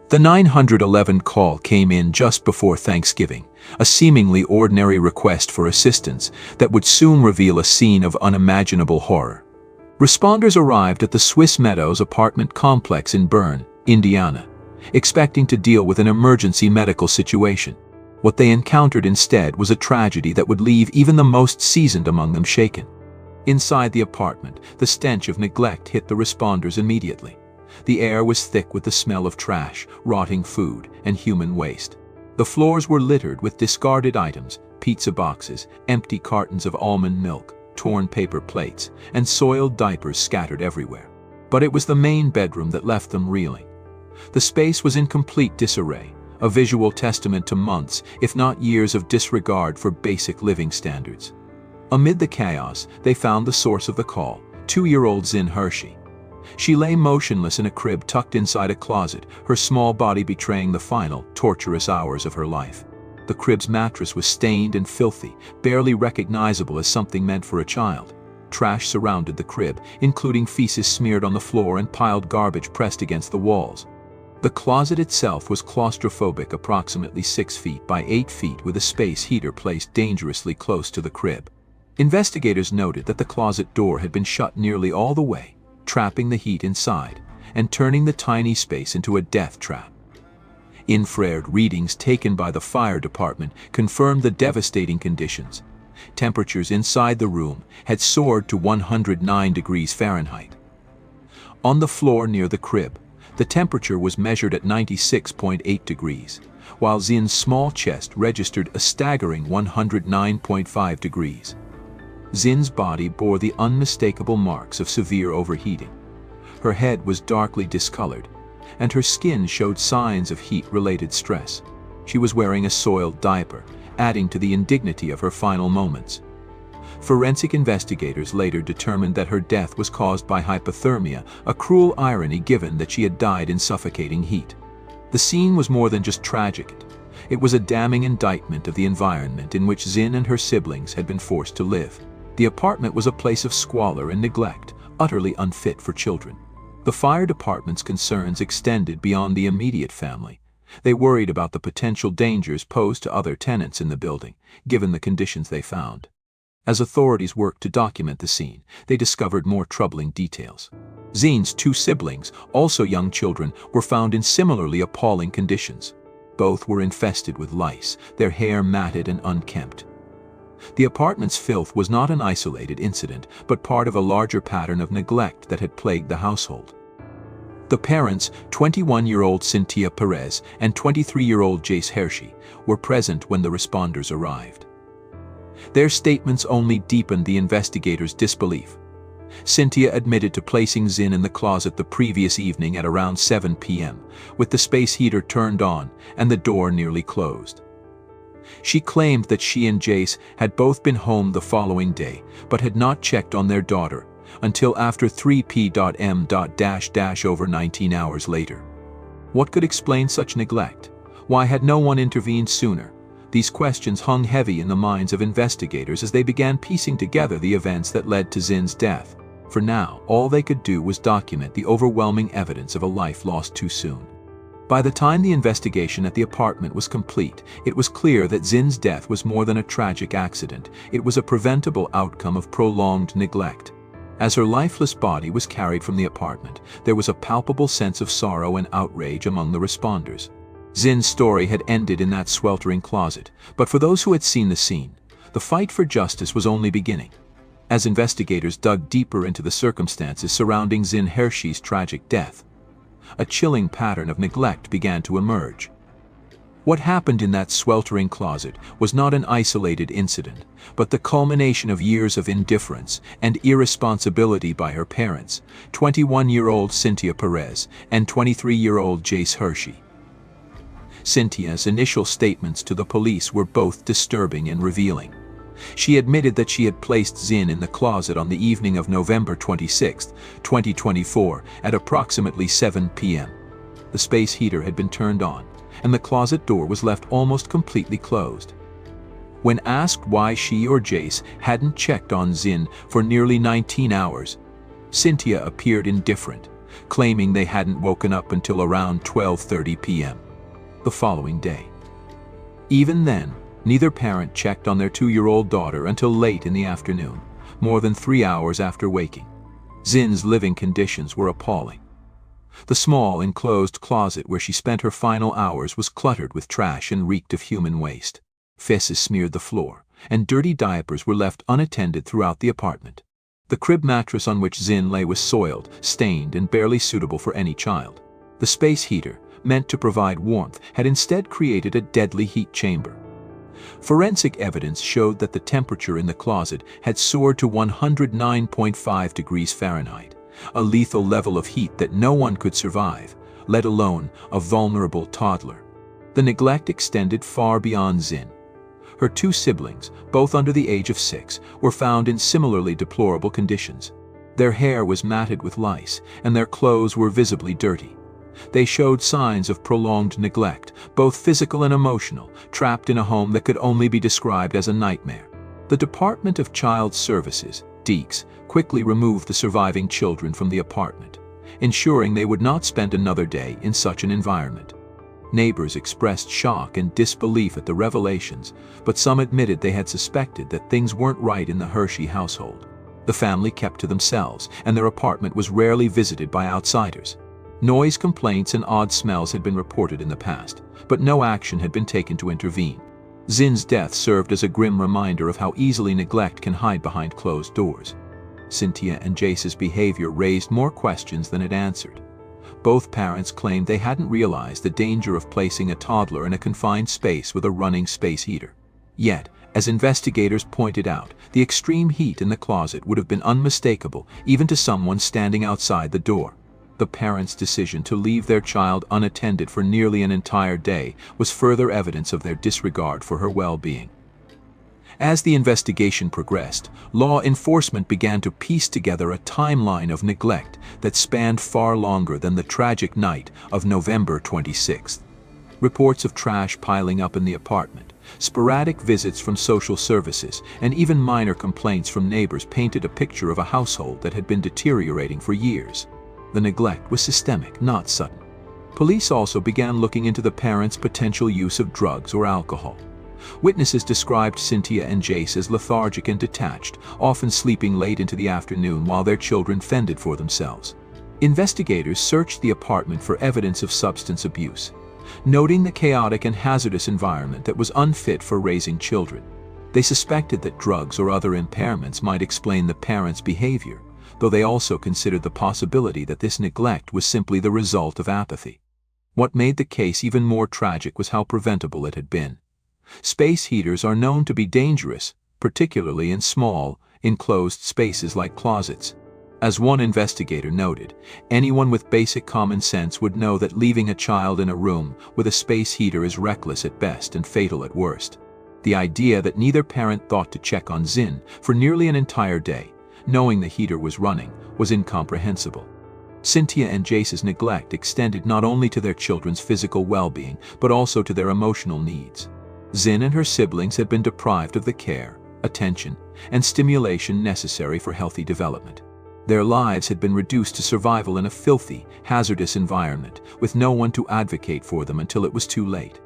The 911 call came in just before Thanksgiving, a seemingly ordinary request for assistance that would soon reveal a scene of unimaginable horror. Responders arrived at the Swiss Meadows apartment complex in Bern, Indiana, expecting to deal with an emergency medical situation. What they encountered instead was a tragedy that would leave even the most seasoned among them shaken. Inside the apartment, the stench of neglect hit the responders immediately. The air was thick with the smell of trash, rotting food, and human waste. The floors were littered with discarded items, pizza boxes, empty cartons of almond milk, torn paper plates, and soiled diapers scattered everywhere. But it was the main bedroom that left them reeling. The space was in complete disarray, a visual testament to months, if not years, of disregard for basic living standards. Amid the chaos, they found the source of the call, 2-year-old Zin Hershey. She lay motionless in a crib tucked inside a closet, her small body betraying the final, torturous hours of her life. The crib's mattress was stained and filthy, barely recognizable as something meant for a child. Trash surrounded the crib, including feces smeared on the floor and piled garbage pressed against the walls. The closet itself was claustrophobic, approximately 6 feet by 8 feet, with a space heater placed dangerously close to the crib. Investigators noted that the closet door had been shut nearly all the way, trapping the heat inside and turning the tiny space into a death trap. Infrared readings taken by the fire department confirmed the devastating conditions. Temperatures inside the room had soared to 109 degrees Fahrenheit. On the floor near the crib, the temperature was measured at 96.8 degrees, while Zin's small chest registered a staggering 109.5 degrees. Zin's body bore the unmistakable marks of severe overheating. Her head was darkly discolored, and her skin showed signs of heat-related stress. She was wearing a soiled diaper, adding to the indignity of her final moments. Forensic investigators later determined that her death was caused by hypothermia, a cruel irony given that she had died in suffocating heat. The scene was more than just tragic. It was a damning indictment of the environment in which Zin and her siblings had been forced to live. The apartment was a place of squalor and neglect, utterly unfit for children. The fire department's concerns extended beyond the immediate family. They worried about the potential dangers posed to other tenants in the building, given the conditions they found. As authorities worked to document the scene, they discovered more troubling details. Zin's 2 siblings, also young children, were found in similarly appalling conditions. Both were infested with lice, their hair matted and unkempt. The apartment's filth was not an isolated incident, but part of a larger pattern of neglect that had plagued the household. The parents, 21-year-old Cynthia Perez and 23-year-old Zin Hershey, were present when the responders arrived. Their statements only deepened the investigators' disbelief. Cynthia admitted to placing Zin in the closet the previous evening at around 7 p.m., with the space heater turned on and the door nearly closed. She claimed that she and Jace had both been home the following day, but had not checked on their daughter until after 3 p.m. over 19 hours later. What could explain such neglect? Why had no one intervened sooner? These questions hung heavy in the minds of investigators as they began piecing together the events that led to Zin's death. For now, all they could do was document the overwhelming evidence of a life lost too soon. By the time the investigation at the apartment was complete, it was clear that Zin's death was more than a tragic accident. It was a preventable outcome of prolonged neglect. As her lifeless body was carried from the apartment, there was a palpable sense of sorrow and outrage among the responders. Zin's story had ended in that sweltering closet, but for those who had seen the scene, the fight for justice was only beginning. As investigators dug deeper into the circumstances surrounding Zin Hershey's tragic death, a chilling pattern of neglect began to emerge. What happened in that sweltering closet was not an isolated incident, but the culmination of years of indifference and irresponsibility by her parents, 21-year-old Cynthia Perez and 23-year-old Zin Hershey. Cynthia's initial statements to the police were both disturbing and revealing. She admitted that she had placed Zin in the closet on the evening of November 26, 2024, at approximately 7 p.m. The space heater had been turned on, and the closet door was left almost completely closed. When asked why she or Jace hadn't checked on Zin for nearly 19 hours, Cynthia appeared indifferent, claiming they hadn't woken up until around 12:30 p.m. the following day. Even then, neither parent checked on their 2-year-old daughter until late in the afternoon, more than 3 hours after waking. Zin's living conditions were appalling. The small, enclosed closet where she spent her final hours was cluttered with trash and reeked of human waste. Feces smeared the floor, and dirty diapers were left unattended throughout the apartment. The crib mattress on which Zin lay was soiled, stained, and barely suitable for any child. The space heater, meant to provide warmth, had instead created a deadly heat chamber. Forensic evidence showed that the temperature in the closet had soared to 109.5 degrees Fahrenheit, a lethal level of heat that no one could survive, let alone a vulnerable toddler. The neglect extended far beyond Zin. Her 2 siblings, both under the age of 6, were found in similarly deplorable conditions. Their hair was matted with lice, and their clothes were visibly dirty. They showed signs of prolonged neglect, both physical and emotional, trapped in a home that could only be described as a nightmare. The Department of Child Services, DEECS, quickly removed the surviving children from the apartment, ensuring they would not spend another day in such an environment. Neighbors expressed shock and disbelief at the revelations, but some admitted they had suspected that things weren't right in the Hershey household. The family kept to themselves, and their apartment was rarely visited by outsiders. Noise complaints and odd smells had been reported in the past, but no action had been taken to intervene. Zin's death served as a grim reminder of how easily neglect can hide behind closed doors. Cynthia and Jace's behavior raised more questions than it answered. Both parents claimed they hadn't realized the danger of placing a toddler in a confined space with a running space heater. Yet, as investigators pointed out, the extreme heat in the closet would have been unmistakable even to someone standing outside the door. The parents' decision to leave their child unattended for nearly an entire day was further evidence of their disregard for her well-being. As the investigation progressed, law enforcement began to piece together a timeline of neglect that spanned far longer than the tragic night of November 26th. Reports of trash piling up in the apartment, sporadic visits from social services, and even minor complaints from neighbors painted a picture of a household that had been deteriorating for years. The neglect was systemic, not sudden. Police also began looking into the parents' potential use of drugs or alcohol. Witnesses described Cynthia and Jace as lethargic and detached, often sleeping late into the afternoon while their children fended for themselves. Investigators searched the apartment for evidence of substance abuse, noting the chaotic and hazardous environment that was unfit for raising children. They suspected that drugs or other impairments might explain the parents' behavior, though they also considered the possibility that this neglect was simply the result of apathy. What made the case even more tragic was how preventable it had been. Space heaters are known to be dangerous, particularly in small, enclosed spaces like closets. As one investigator noted, anyone with basic common sense would know that leaving a child in a room with a space heater is reckless at best and fatal at worst. The idea that neither parent thought to check on Zin for nearly an entire day, knowing the heater was running, was incomprehensible. Cynthia and Jace's neglect extended not only to their children's physical well-being, but also to their emotional needs. Zin and her siblings had been deprived of the care, attention, and stimulation necessary for healthy development. Their lives had been reduced to survival in a filthy, hazardous environment, with no one to advocate for them until it was too late.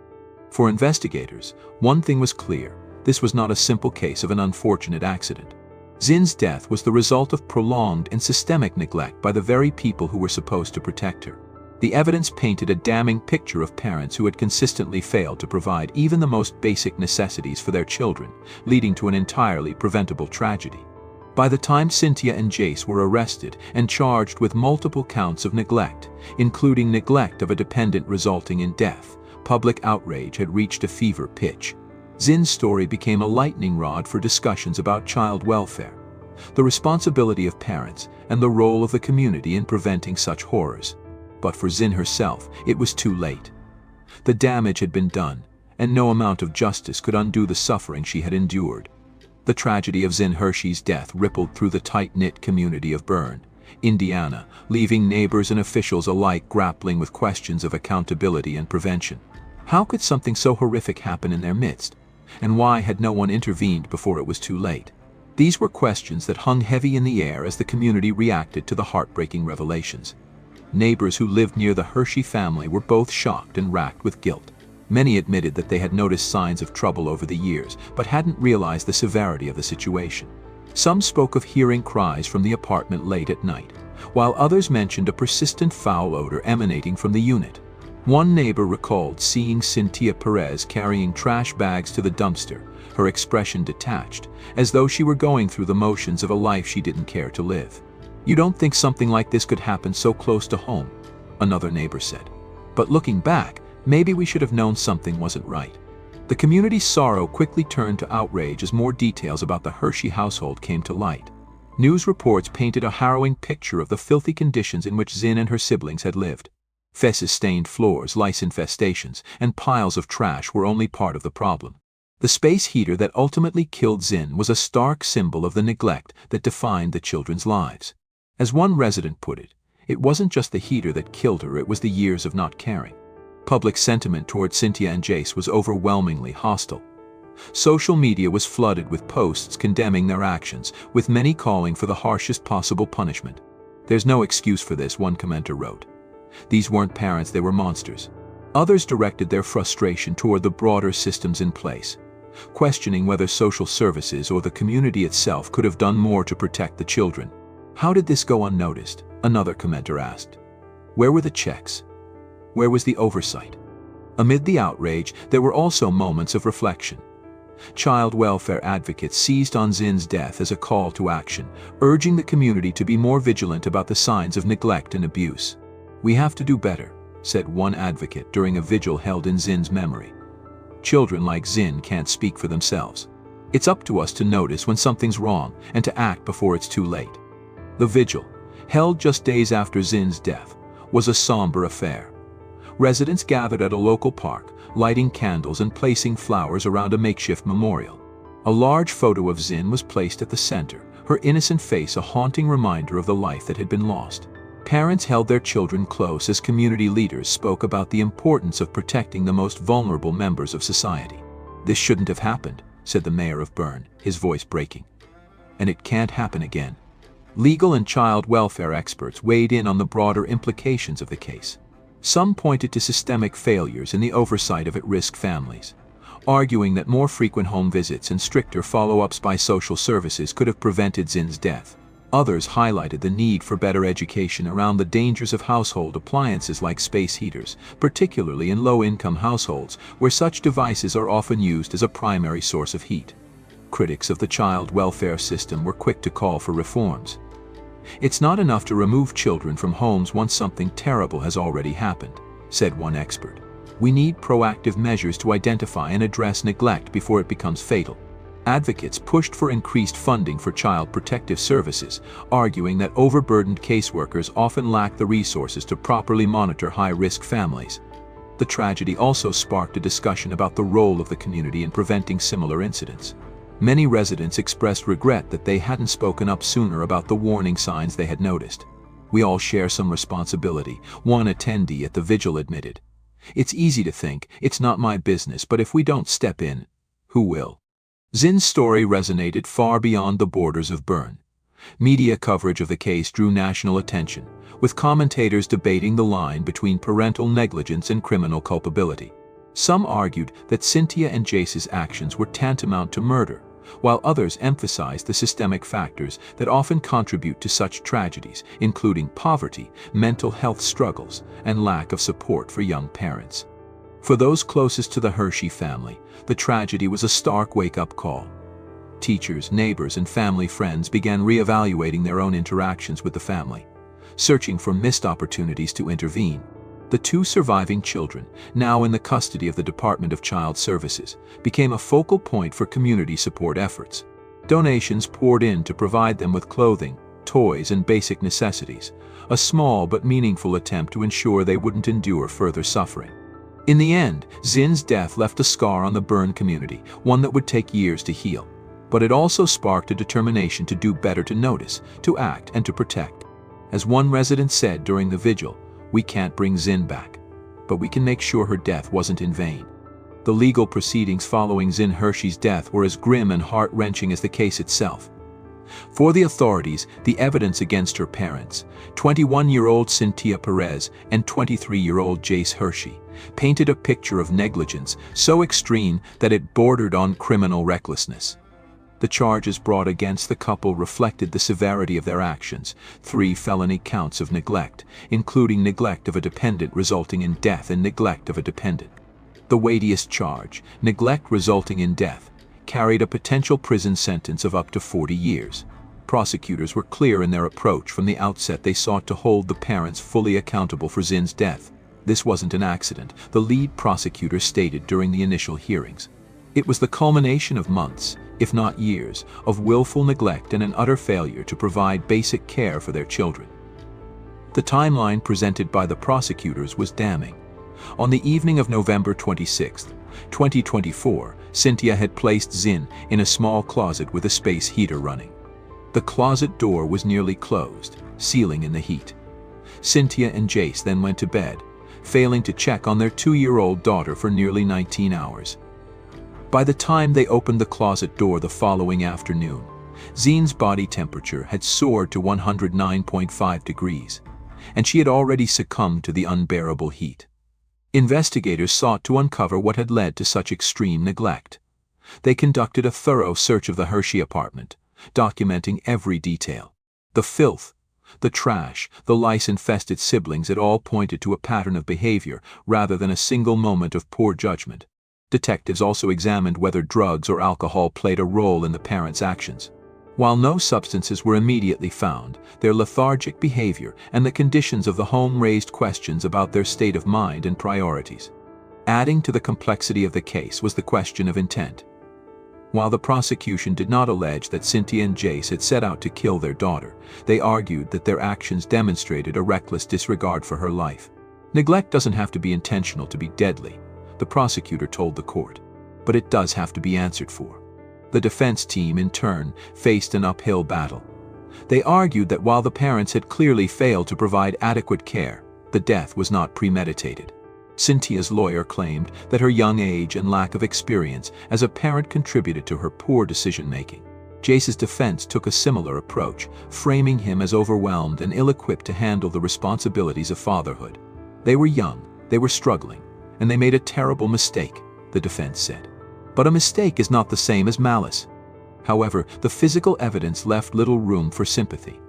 For investigators, one thing was clear: this was not a simple case of an unfortunate accident. Zin's death was the result of prolonged and systemic neglect by the very people who were supposed to protect her. The evidence painted a damning picture of parents who had consistently failed to provide even the most basic necessities for their children, leading to an entirely preventable tragedy. By the time Cynthia and Jace were arrested and charged with multiple counts of neglect, including neglect of a dependent resulting in death, public outrage had reached a fever pitch. Zin's story became a lightning rod for discussions about child welfare, the responsibility of parents, and the role of the community in preventing such horrors. But for Zin herself, it was too late. The damage had been done, and no amount of justice could undo the suffering she had endured. The tragedy of Zin Hershey's death rippled through the tight-knit community of Bern, Indiana, leaving neighbors and officials alike grappling with questions of accountability and prevention. How could something so horrific happen in their midst? And why had no one intervened before it was too late? These were questions that hung heavy in the air as the community reacted to the heartbreaking revelations. Neighbors who lived near the Hershey family were both shocked and racked with guilt. Many admitted that they had noticed signs of trouble over the years, but hadn't realized the severity of the situation. Some spoke of hearing cries from the apartment late at night, while others mentioned a persistent foul odor emanating from the unit. One neighbor recalled seeing Cynthia Perez carrying trash bags to the dumpster, her expression detached, as though she were going through the motions of a life she didn't care to live. "You don't think something like this could happen so close to home?" another neighbor said. "But looking back, maybe we should have known something wasn't right." The community's sorrow quickly turned to outrage as more details about the Hershey household came to light. News reports painted a harrowing picture of the filthy conditions in which Zin and her siblings had lived. Feces-stained floors, lice infestations, and piles of trash were only part of the problem. The space heater that ultimately killed Zin was a stark symbol of the neglect that defined the children's lives. As one resident put it, it wasn't just the heater that killed her, it was the years of not caring. Public sentiment toward Cynthia and Jace was overwhelmingly hostile. Social media was flooded with posts condemning their actions, with many calling for the harshest possible punishment. "There's no excuse for this," one commenter wrote. "These weren't parents, they were monsters." Others directed their frustration toward the broader systems in place, questioning whether social services or the community itself could have done more to protect the children. "How did this go unnoticed?" another commenter asked. "Where were the checks? Where was the oversight?" Amid the outrage, there were also moments of reflection. Child welfare advocates seized on Zin's death as a call to action, urging the community to be more vigilant about the signs of neglect and abuse. "We have to do better," said one advocate during a vigil held in Zin's memory. "Children like Zin can't speak for themselves. It's up to us to notice when something's wrong and to act before it's too late." The vigil, held just days after Zin's death, was a somber affair. Residents gathered at a local park, lighting candles and placing flowers around a makeshift memorial. A large photo of Zin was placed at the center, her innocent face a haunting reminder of the life that had been lost. Parents held their children close as community leaders spoke about the importance of protecting the most vulnerable members of society. "This shouldn't have happened," said the mayor of Bern, his voice breaking. "And it can't happen again." Legal and child welfare experts weighed in on the broader implications of the case. Some pointed to systemic failures in the oversight of at-risk families, arguing that more frequent home visits and stricter follow-ups by social services could have prevented Zin's death. Others highlighted the need for better education around the dangers of household appliances like space heaters, particularly in low-income households where such devices are often used as a primary source of heat. Critics of the child welfare system were quick to call for reforms. "It's not enough to remove children from homes once something terrible has already happened," said one expert. "We need proactive measures to identify and address neglect before it becomes fatal." Advocates pushed for increased funding for child protective services, arguing that overburdened caseworkers often lack the resources to properly monitor high-risk families. The tragedy also sparked a discussion about the role of the community in preventing similar incidents. Many residents expressed regret that they hadn't spoken up sooner about the warning signs they had noticed. "We all share some responsibility," one attendee at the vigil admitted. "It's easy to think, it's not my business, but if we don't step in, who will?" Zin's story resonated far beyond the borders of Bern. Media coverage of the case drew national attention, with commentators debating the line between parental negligence and criminal culpability. Some argued that Cynthia and Jace's actions were tantamount to murder, while others emphasized the systemic factors that often contribute to such tragedies, including poverty, mental health struggles, and lack of support for young parents. For those closest to the Hershey family, the tragedy was a stark wake-up call. Teachers, neighbors, and family friends began reevaluating their own interactions with the family, searching for missed opportunities to intervene. The two surviving children, now in the custody of the Department of Child Services, became a focal point for community support efforts. Donations poured in to provide them with clothing, toys, and basic necessities, a small but meaningful attempt to ensure they wouldn't endure further suffering. In the end, Zin's death left a scar on the Bern community, one that would take years to heal. But it also sparked a determination to do better, to notice, to act, and to protect. As one resident said during the vigil, "We can't bring Zin back, but we can make sure her death wasn't in vain." The legal proceedings following Zin Hershey's death were as grim and heart-wrenching as the case itself. For the authorities, the evidence against her parents, 21-year-old Cynthia Perez and 23-year-old Zin Hershey, painted a picture of negligence so extreme that it bordered on criminal recklessness. The charges brought against the couple reflected the severity of their actions: 3 felony counts of neglect, including neglect of a dependent resulting in death and neglect of a dependent. The weightiest charge, neglect resulting in death, carried a potential prison sentence of up to 40 years. Prosecutors were clear in their approach from the outset. They sought to hold the parents fully accountable for Zin's death. This wasn't an accident, the lead prosecutor stated during the initial hearings. It was the culmination of months, if not years, of willful neglect and an utter failure to provide basic care for their children. The timeline presented by the prosecutors was damning. On the evening of November 26, 2024, Cynthia had placed Zin in a small closet with a space heater running. The closet door was nearly closed, sealing in the heat. Cynthia and Jace then went to bed, failing to check on their 2-year-old daughter for nearly 19 hours. By the time they opened the closet door the following afternoon, Zin's body temperature had soared to 109.5 degrees, and she had already succumbed to the unbearable heat. Investigators sought to uncover what had led to such extreme neglect. They conducted a thorough search of the Hershey apartment, documenting every detail. The filth, the trash, the lice-infested siblings, it all pointed to a pattern of behavior rather than a single moment of poor judgment. Detectives also examined whether drugs or alcohol played a role in the parents' actions. While no substances were immediately found, their lethargic behavior and the conditions of the home raised questions about their state of mind and priorities. Adding to the complexity of the case was the question of intent. While the prosecution did not allege that Cynthia and Jace had set out to kill their daughter, they argued that their actions demonstrated a reckless disregard for her life. Neglect doesn't have to be intentional to be deadly, the prosecutor told the court, but it does have to be answered for. The defense team, in turn, faced an uphill battle. They argued that while the parents had clearly failed to provide adequate care, the death was not premeditated. Cynthia's lawyer claimed that her young age and lack of experience as a parent contributed to her poor decision-making. Jace's defense took a similar approach, framing him as overwhelmed and ill-equipped to handle the responsibilities of fatherhood. They were young, they were struggling, and they made a terrible mistake, the defense said. But a mistake is not the same as malice. However, the physical evidence left little room for sympathy.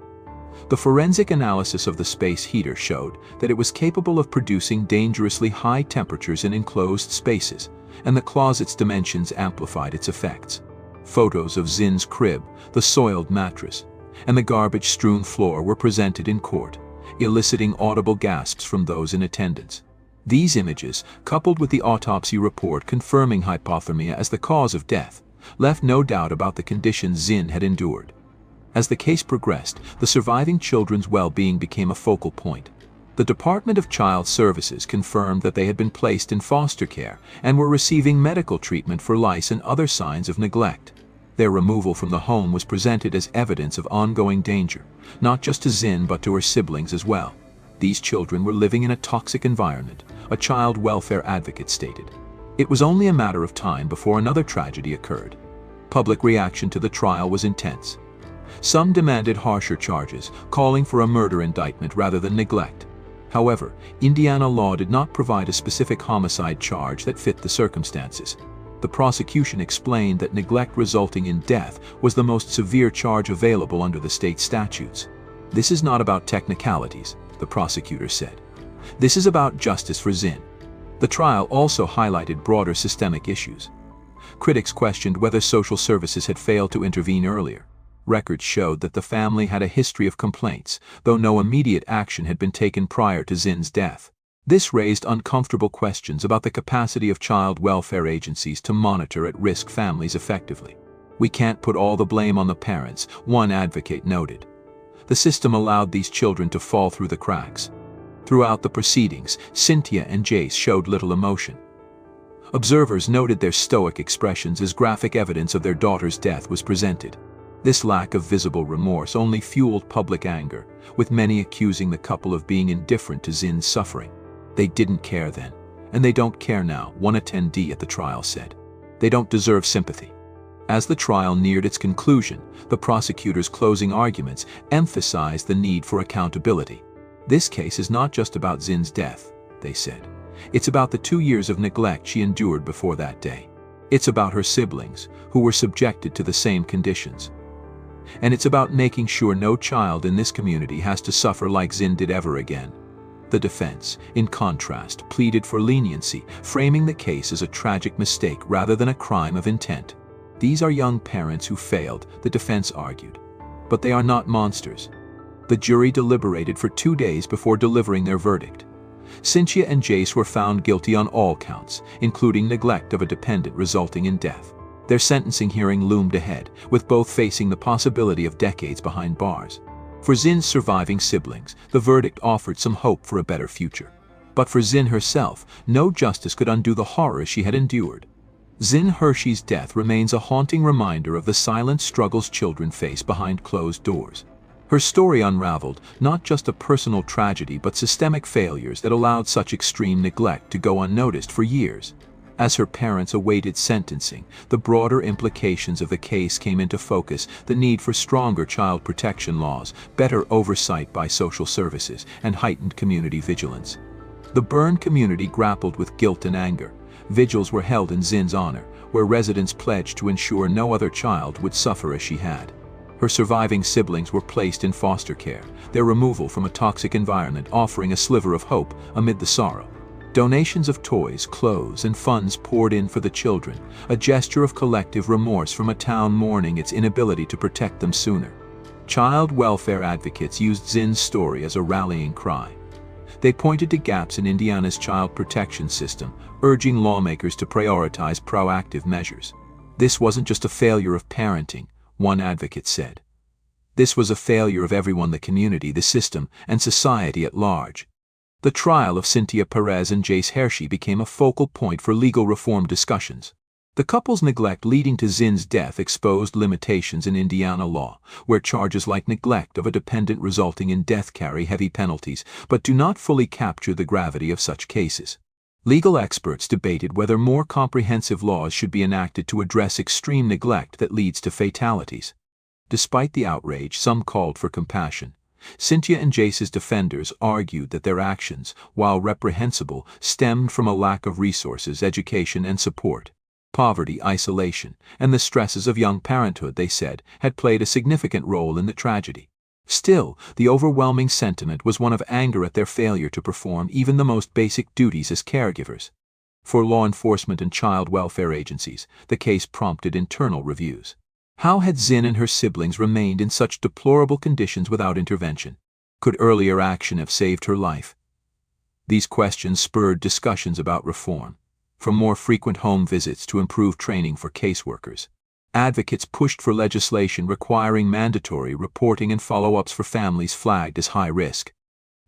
The forensic analysis of the space heater showed that it was capable of producing dangerously high temperatures in enclosed spaces, and the closet's dimensions amplified its effects. Photos of Zin's crib, the soiled mattress, and the garbage-strewn floor were presented in court, eliciting audible gasps from those in attendance. These images, coupled with the autopsy report confirming hypothermia as the cause of death, left no doubt about the conditions Zin had endured. As the case progressed, the surviving children's well-being became a focal point. The Department of Child Services confirmed that they had been placed in foster care and were receiving medical treatment for lice and other signs of neglect. Their removal from the home was presented as evidence of ongoing danger, not just to Zin but to her siblings as well. These children were living in a toxic environment, a child welfare advocate stated. It was only a matter of time before another tragedy occurred. Public reaction to the trial was intense. Some demanded harsher charges, calling for a murder indictment rather than neglect. However, Indiana law did not provide a specific homicide charge that fit the circumstances. The prosecution explained that neglect resulting in death was the most severe charge available under the state statutes. This is not about technicalities, the prosecutor said. This is about justice for Zin. The trial also highlighted broader systemic issues. Critics questioned whether social services had failed to intervene earlier. Records showed that the family had a history of complaints, though no immediate action had been taken prior to Zin's death. This raised uncomfortable questions about the capacity of child welfare agencies to monitor at-risk families effectively. "We can't put all the blame on the parents," one advocate noted. The system allowed these children to fall through the cracks. Throughout the proceedings, Cynthia and Jace showed little emotion. Observers noted their stoic expressions as graphic evidence of their daughter's death was presented. This lack of visible remorse only fueled public anger, with many accusing the couple of being indifferent to Zin's suffering. "They didn't care then, and they don't care now," one attendee at the trial said. "They don't deserve sympathy." As the trial neared its conclusion, the prosecutor's closing arguments emphasized the need for accountability. This case is not just about Zin's death, they said. It's about the 2 years of neglect she endured before that day. It's about her siblings, who were subjected to the same conditions. And it's about making sure no child in this community has to suffer like Zin did ever again. The defense, in contrast, pleaded for leniency, framing the case as a tragic mistake rather than a crime of intent. These are young parents who failed, the defense argued. But they are not monsters. The jury deliberated for 2 days before delivering their verdict. Cynthia and Jace were found guilty on all counts, including neglect of a dependent resulting in death. Their sentencing hearing loomed ahead, with both facing the possibility of decades behind bars. For Zin's surviving siblings, the verdict offered some hope for a better future. But for Zin herself, no justice could undo the horrors she had endured. Zin Hershey's death remains a haunting reminder of the silent struggles children face behind closed doors. Her story unraveled not just a personal tragedy but systemic failures that allowed such extreme neglect to go unnoticed for years. As her parents awaited sentencing, the broader implications of the case came into focus: the need for stronger child protection laws, better oversight by social services, and heightened community vigilance. The Byrne community grappled with guilt and anger. Vigils were held in Zin's honor, where residents pledged to ensure no other child would suffer as she had. Her surviving siblings were placed in foster care, their removal from a toxic environment offering a sliver of hope amid the sorrow. Donations of toys, clothes, and funds poured in for the children, a gesture of collective remorse from a town mourning its inability to protect them sooner. Child welfare advocates used Zin's story as a rallying cry. They pointed to gaps in Indiana's child protection system, urging lawmakers to prioritize proactive measures. This wasn't just a failure of parenting, one advocate said. This was a failure of everyone: the community, the system, and society at large. The trial of Cynthia Perez and Zin Hershey became a focal point for legal reform discussions. The couple's neglect leading to Zin's death exposed limitations in Indiana law, where charges like neglect of a dependent resulting in death carry heavy penalties, but do not fully capture the gravity of such cases. Legal experts debated whether more comprehensive laws should be enacted to address extreme neglect that leads to fatalities. Despite the outrage, some called for compassion. Cynthia and Jace's defenders argued that their actions, while reprehensible, stemmed from a lack of resources, education, and support. Poverty, isolation, and the stresses of young parenthood, they said, had played a significant role in the tragedy. Still, the overwhelming sentiment was one of anger at their failure to perform even the most basic duties as caregivers. For law enforcement and child welfare agencies, the case prompted internal reviews. How had Zin and her siblings remained in such deplorable conditions without intervention? Could earlier action have saved her life? These questions spurred discussions about reform. From more frequent home visits to improved training for caseworkers, advocates pushed for legislation requiring mandatory reporting and follow-ups for families flagged as high risk.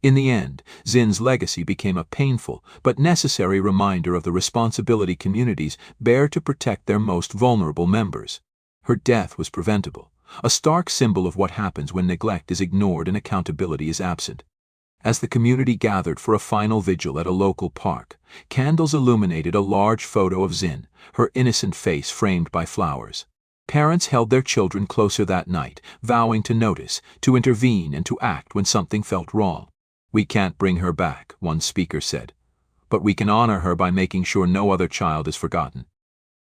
In the end, Zin's legacy became a painful but necessary reminder of the responsibility communities bear to protect their most vulnerable members. Her death was preventable, a stark symbol of what happens when neglect is ignored and accountability is absent. As the community gathered for a final vigil at a local park, candles illuminated a large photo of Zin, her innocent face framed by flowers. Parents held their children closer that night, vowing to notice, to intervene, and to act when something felt wrong. "We can't bring her back," one speaker said, "but we can honor her by making sure no other child is forgotten."